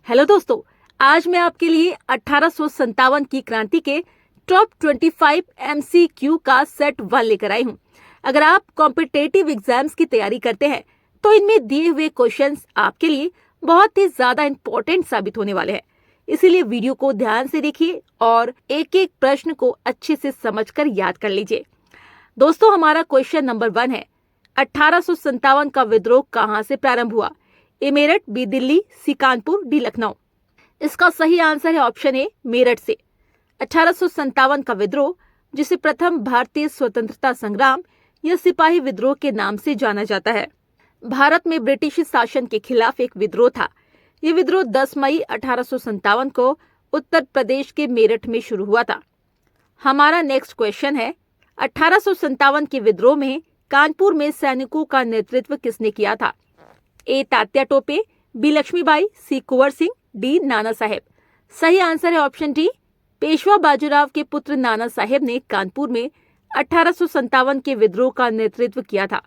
Hello दोस्तों, आज मैं आपके लिए 1857 की क्रांति के टॉप 25 MCQ का सेट 1 लेकर आई हूँ। अगर आप कॉम्पिटिटिव एग्जाम्स की तैयारी करते हैं तो इनमें दिए हुए क्वेश्चंस आपके लिए बहुत ही ज्यादा इम्पोर्टेंट साबित होने वाले हैं। इसीलिए वीडियो को ध्यान से देखिए और एक एक प्रश्न को अच्छे से समझकर याद कर लीजिए। दोस्तों, हमारा क्वेश्चन नंबर 1 है, 1857 का विद्रोह कहाँ से प्रारंभ हुआ? ए मेरठ, बी दिल्ली, सी कानपुर, डी लखनऊ। इसका सही आंसर है ऑप्शन ए, मेरठ से। 1857 का विद्रोह, जिसे प्रथम भारतीय स्वतंत्रता संग्राम या सिपाही विद्रोह के नाम से जाना जाता है, भारत में ब्रिटिश शासन के खिलाफ एक विद्रोह था। यह विद्रोह 10 मई 1857 को उत्तर प्रदेश के मेरठ में शुरू हुआ था। हमारा नेक्स्ट क्वेश्चन है, 1857 के विद्रोह में कानपुर में सैनिकों का नेतृत्व किसने किया था? ए तात्या टोपे, बी लक्ष्मीबाई, सी कुंवर सिंह, डी नाना साहेब। सही आंसर है ऑप्शन डी, पेशवा बाजीराव के पुत्र नाना साहेब ने कानपुर में 1857 के विद्रोह का नेतृत्व किया था।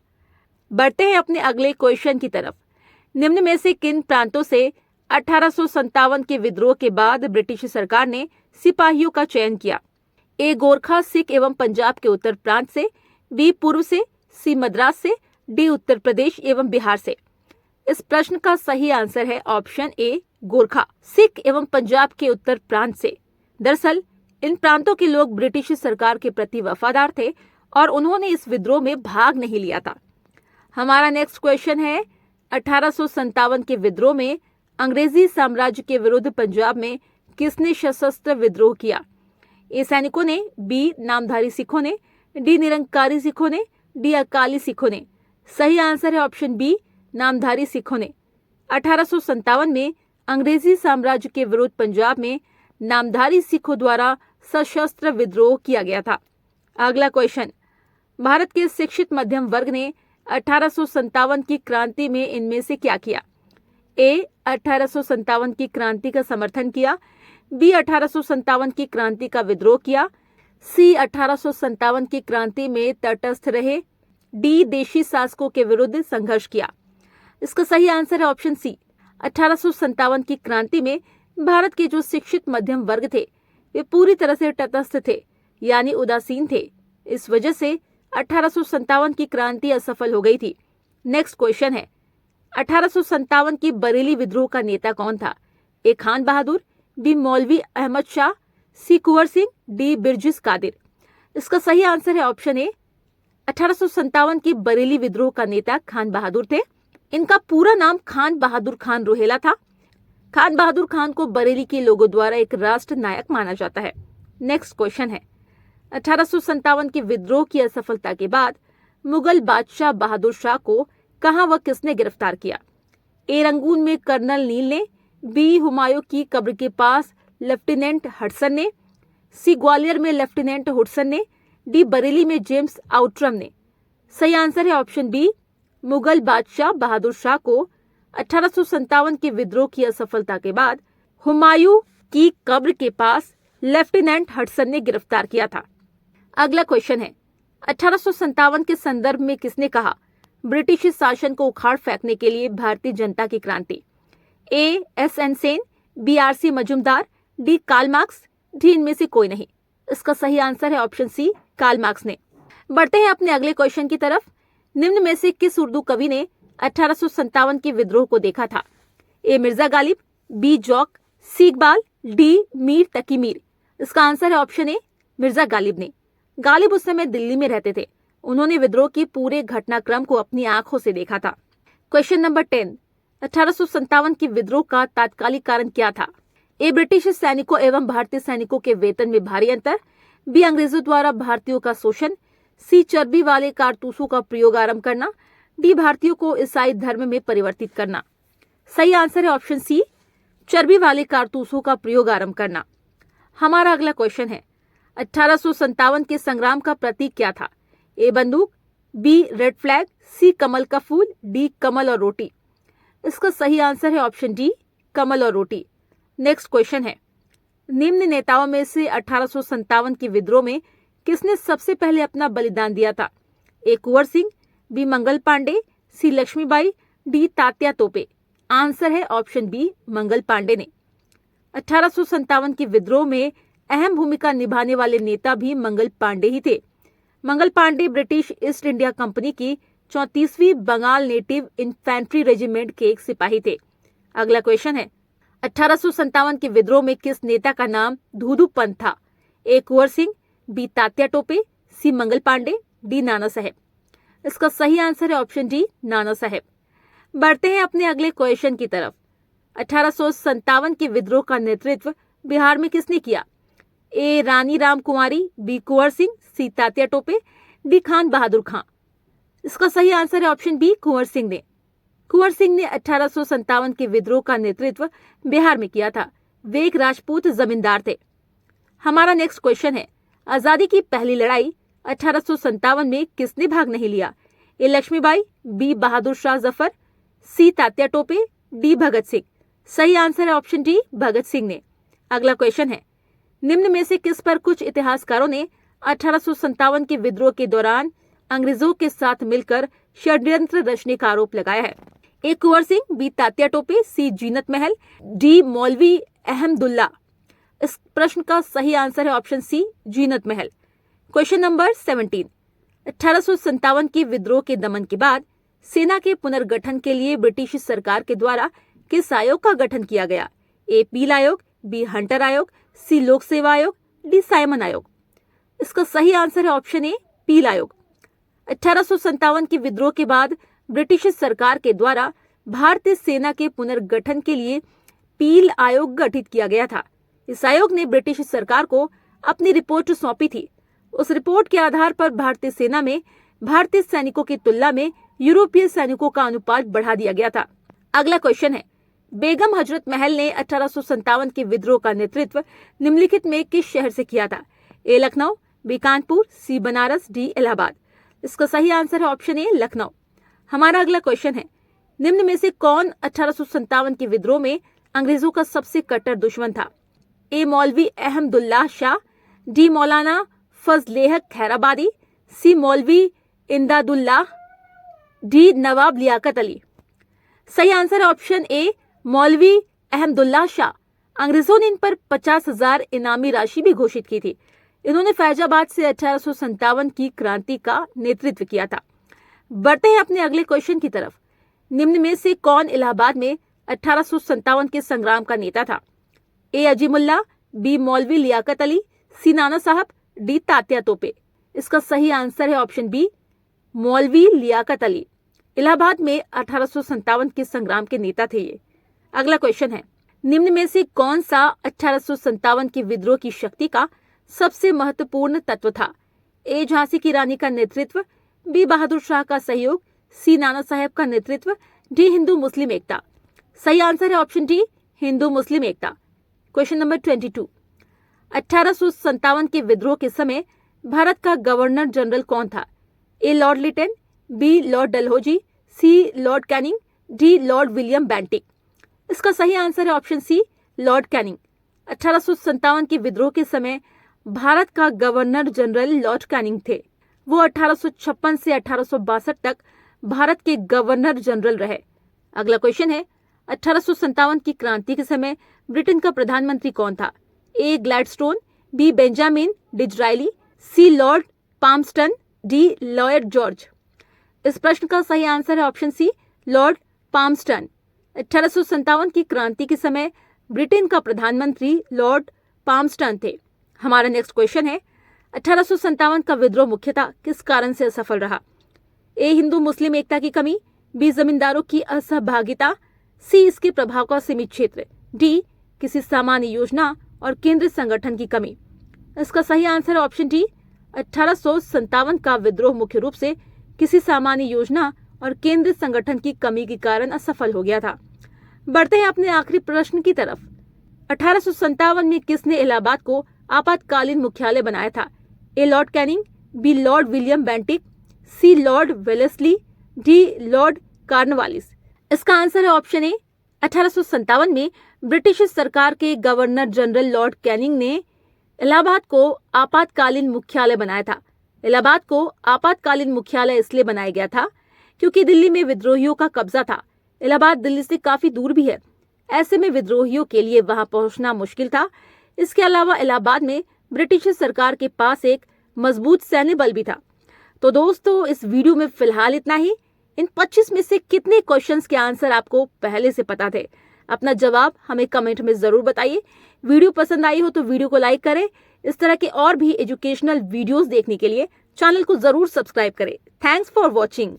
बढ़ते हैं अपने अगले क्वेश्चन की तरफ। निम्न में से किन प्रांतों से 1857 के विद्रोह के बाद ब्रिटिश सरकार ने सिपाहियों का चयन किया? ए गोरखा, सिख एवं पंजाब के उत्तर प्रांत से, बी पूर्व से, सी मद्रास से, डी उत्तर प्रदेश एवं बिहार से। इस प्रश्न का सही आंसर है ऑप्शन ए, गोरखा, सिख एवं पंजाब के उत्तर प्रांत से। दरअसल इन प्रांतों के लोग ब्रिटिश सरकार के प्रति वफादार थे और उन्होंने इस विद्रोह में भाग नहीं लिया था। हमारा नेक्स्ट क्वेश्चन है, 1857 के विद्रोह में अंग्रेजी साम्राज्य के विरुद्ध पंजाब में किसने सशस्त्र विद्रोह किया? ए सैनिकों ने, बी नामधारी सिखों ने, डी निरंकारी सिखों ने, डी अकाली सिखों ने। सही आंसर है ऑप्शन बी, नामधारी सिखों ने। 1857 में अंग्रेजी साम्राज्य के विरुद्ध पंजाब में नामधारी सिखों द्वारा सशस्त्र विद्रोह किया गया था। अगला क्वेश्चन, भारत के शिक्षित मध्यम वर्ग ने 1857 की क्रांति में इनमें से क्या किया? ए 1857 की क्रांति का समर्थन किया, बी 1857 की क्रांति का विद्रोह किया, सी 1857 की क्रांति में तटस्थ रहे, डी देशी शासकों के विरुद्ध संघर्ष किया। इसका सही आंसर है ऑप्शन सी, 1857 की क्रांति में भारत के जो शिक्षित मध्यम वर्ग थे वे पूरी तरह से तटस्थ थे, यानी उदासीन थे। इस वजह से 1857 की क्रांति असफल हो गई थी। नेक्स्ट क्वेश्चन है, 1857 की बरेली विद्रोह का नेता कौन था? ए खान बहादुर, बी मौलवी अहमद शाह, सी कुंवर सिंह, डी बिरजिस कादिर। इसका सही आंसर है ऑप्शन ए, 1857 की बरेली विद्रोह का नेता खान बहादुर थे। इनका पूरा नाम खान बहादुर खान रोहेला था। खान बहादुर खान को बरेली के लोगों द्वारा एक राष्ट्र नायक माना जाता है। नेक्स्ट क्वेश्चन है, 1857 के विद्रोह की असफलता के बाद मुगल बादशाह बहादुर शाह को कहां व किसने गिरफ्तार किया? ए रंगून में कर्नल नील ने, बी हुमायूं की कब्र के पास लेफ्टिनेंट हडसन ने, सी ग्वालियर में लेफ्टिनेंट हुडसन ने, डी बरेली में जेम्स आउट्रम ने। सही आंसर है ऑप्शन बी, मुगल बादशाह बहादुर शाह को 1857 के विद्रोह की असफलता के बाद हुमायूं की कब्र के पास लेफ्टिनेंट हडसन ने गिरफ्तार किया था। अगला क्वेश्चन है, 1857 के संदर्भ में किसने कहा ब्रिटिश शासन को उखाड़ फेंकने के लिए भारतीय जनता की क्रांति? A S N. Sen, B R C. Majumdar, D Karl Marx, D इनमें से कोई नहीं। इसका सही आंसर है ऑप्शन सी, कार्ल मार्क्स ने। बढ़ते हैं अपने अगले क्वेश्चन की तरफ। निम्न में से किस उर्दू कवि ने 1857 के विद्रोह को देखा था? ए मिर्जा गालिब, बी जौक, सी इकबाल, डी मीर तकी मीर। इसका आंसर है ऑप्शन ए, मिर्जा गालिब ने। गालिब उस समय दिल्ली में रहते थे। उन्होंने विद्रोह के पूरे घटनाक्रम को अपनी आंखों से देखा था। क्वेश्चन नंबर 10, 1857 के विद्रोह का तात्कालिक कारण क्या था? ए ब्रिटिश सैनिकों एवं भारतीय सैनिकों के वेतन में भारी अंतर, बी अंग्रेजों द्वारा भारतीयों का शोषण, सी चर्बी वाले कारतूसों का प्रयोग आरंभ करना, डी भारतीयों को ईसाई धर्म में परिवर्तित करना। सही आंसर है ऑप्शन सी, चर्बी वाले कारतूसों का प्रयोग आरंभ करना। हमारा अगला क्वेश्चन है, 1857 के संग्राम का प्रतीक क्या था? ए बंदूक, बी रेड फ्लैग, सी कमल का फूल, डी कमल और रोटी। इसका सही आंसर है ऑप्शन डी, कमल और रोटी। नेक्स्ट क्वेश्चन है, निम्न नेताओं में से 1857 के विद्रोह में किसने सबसे पहले अपना बलिदान दिया था? ए कुंवर सिंह, बी मंगल पांडे, सी लक्ष्मीबाई, डी तात्या तोपे। आंसर है ऑप्शन बी, मंगल पांडे ने। 1857 के विद्रोह में अहम भूमिका निभाने वाले नेता भी मंगल पांडे ही थे। Mangal Pandey British East India Company की 34वीं बंगाल नेटिव इन्फेंट्री रेजिमेंट के एक सिपाही थे। अगला क्वेश्चन है, 1857 के विद्रोह में किस नेता का नाम धूधू पंत था? ए कुंवर सिंह, बी तात्या टोपे, सी मंगल पांडे, डी नाना साहेब। इसका सही आंसर है ऑप्शन डी, नाना साहेब। बढ़ते हैं अपने अगले क्वेश्चन की तरफ। 1857 के विद्रोह का नेतृत्व बिहार में किसने किया? ए रानी राम कुमारी, बी कुंवर सिंह, सी तात्या टोपे, डी खान बहादुर खां। इसका सही आंसर है ऑप्शन बी, कुंवर सिंह ने। कुंवर सिंह ने 1857 के विद्रोह का नेतृत्व बिहार में किया था। वे एक राजपूत जमींदार थे। हमारा नेक्स्ट क्वेश्चन है, आजादी की पहली लड़ाई 1857 में किसने भाग नहीं लिया? ए लक्ष्मीबाई, बी बहादुर शाह जफर, सी तात्या टोपे, डी भगत सिंह। सही आंसर है ऑप्शन डी, भगत सिंह ने। अगला क्वेश्चन है, निम्न में से किस पर कुछ इतिहासकारों ने 1857 के विद्रोह के दौरान अंग्रेजों के साथ मिलकर षड्यंत्र रचने का आरोप लगाया है? ए कुंवर सिंह, बी तात्या टोपे, सी जीनत महल, डी मौलवी अहमदुल्ला। इस प्रश्न का सही आंसर है ऑप्शन सी, जीनत महल। क्वेश्चन नंबर 17, 1857 के विद्रोह के दमन के बाद सेना के पुनर्गठन के लिए ब्रिटिश सरकार के द्वारा किस आयोग का गठन किया गया? ए पील आयोग, बी हंटर आयोग, सी लोक सेवा आयोग, डी साइमन आयोग। इसका सही आंसर है ऑप्शन ए, पील आयोग। 1857 के विद्रोह के बाद ब्रिटिश सरकार के द्वारा भारतीय सेना के पुनर्गठन के लिए पील आयोग गठित किया गया था। इस आयोग ने ब्रिटिश सरकार को अपनी रिपोर्ट सौंपी थी। उस रिपोर्ट के आधार पर भारतीय सेना में भारतीय सैनिकों की तुलना में यूरोपीय सैनिकों का अनुपात बढ़ा दिया गया था। अगला क्वेश्चन है, बेगम हजरत महल ने 1857 के विद्रोह का नेतृत्व निम्नलिखित में किस शहर से किया था? ए लखनऊ, बी कानपुर, सी बनारस, डी इलाहाबाद। इसका सही आंसर है ऑप्शन ए, लखनऊ। हमारा अगला क्वेश्चन है, निम्न में से कौन 1857 के विद्रोह में अंग्रेजों का सबसे कट्टर दुश्मन था? ए मौलवी अहमदुल्लाह शाह, डी मौलाना फजलेह खैराबादी, सी मौलवी इमदादुल्लाह, डी नवाब लियाकत अली। सही आंसर है ऑप्शन ए, मौलवी अहमदुल्लाह शाह। अंग्रेजों ने इन पर 50,000 इनामी राशि भी घोषित की थी। इन्होंने फैजाबाद से 1857 की क्रांति का नेतृत्व किया था। बढ़ते हैं अपने अगले क्वेश्चन की तरफ। निम्न में से कौन इलाहाबाद में 1857 के संग्राम का नेता था? ए अजीमुल्ला, बी मौलवी लियाकत अली, सी नाना साहब, डी तात्या टोपे। इसका सही आंसर है ऑप्शन बी, मौलवी लियाकत अली। इलाहाबाद में 1857 के संग्राम के नेता थे ये। अगला क्वेश्चन है, निम्न में से कौन सा 1857 के विद्रोह की शक्ति का सबसे महत्वपूर्ण तत्व था? ए झांसी की रानी का नेतृत्व, बी बहादुर शाह का सहयोग, सी नाना साहेब का नेतृत्व, डी हिंदू मुस्लिम एकता। सही आंसर है ऑप्शन डी, हिंदू मुस्लिम एकता। क्वेश्चन नंबर 22, 1857 के विद्रोह के समय भारत का गवर्नर जनरल कौन था? A Lord Lytton, B Lord Dalhousie, C Lord Canning, D Lord William Bentinck. इसका सही आंसर है ऑप्शन सी, लॉर्ड कैनिंग। 1857 के विद्रोह के समय भारत का गवर्नर जनरल लॉर्ड कैनिंग थे। वो 1856 से 1862 तक भारत के गवर्नर जनरल रहे। अगला क्वेश्चन है, 1857 की क्रांति के समय ब्रिटेन का प्रधानमंत्री कौन था? ए ग्लैडस्टोन, बी बेंजामिन डिज़रायली, सी लॉर्ड पाल्मस्टन, डी लॉयड जॉर्ज। इस प्रश्न का सही आंसर है ऑप्शन सी, लॉर्ड पाल्मस्टन। 1857 की क्रांति के समय ब्रिटेन का प्रधानमंत्री लॉर्ड पाल्मस्टन थे। हमारा नेक्स्ट क्वेश्चन है, 1857 का विद्रोह मुख्यतः किस कारण से असफल रहा? ए हिंदू मुस्लिम एकता की कमी, बी जमींदारों की असहभागिता, सी इसके प्रभाव का सीमित क्षेत्र, डी किसी सामान्य योजना और केंद्र संगठन की कमी। इसका सही आंसर है ऑप्शन डी, 1857 का विद्रोह मुख्य रूप से किसी सामान्य योजना और केंद्र संगठन की कमी के कारण असफल हो गया था। बढ़ते हैं अपने आखिरी प्रश्न की तरफ। 1857 में किसने इलाहाबाद को आपातकालीन मुख्यालय बनाया था? A Lord Canning, B Lord William Bentinck, C Lord Wellesley, D Lord Cornwallis. इसका आंसर है ऑप्शन ए, 1857 में ब्रिटिश सरकार के गवर्नर जनरल लॉर्ड कैनिंग ने इलाहाबाद को आपातकालीन मुख्यालय बनाया था। इलाहाबाद को आपातकालीन मुख्यालय इसलिए बनाया गया था क्योंकि दिल्ली में विद्रोहियों का कब्जा था। इलाहाबाद दिल्ली से काफी दूर भी है, ऐसे में विद्रोहियों के लिए वहां पहुंचना मुश्किल था। इसके अलावा इलाहाबाद में ब्रिटिश सरकार के पास एक मजबूत सैन्य बल भी था। तो दोस्तों, इस वीडियो में फिलहाल इतना ही। इन 25 में से कितने क्वेश्चंस के आंसर आपको पहले से पता थे? अपना जवाब हमें कमेंट में जरूर बताइए। वीडियो पसंद आई हो तो वीडियो को लाइक करें। इस तरह के और भी एजुकेशनल वीडियोस देखने के लिए चैनल को जरूर सब्सक्राइब करें। Thanks for watching.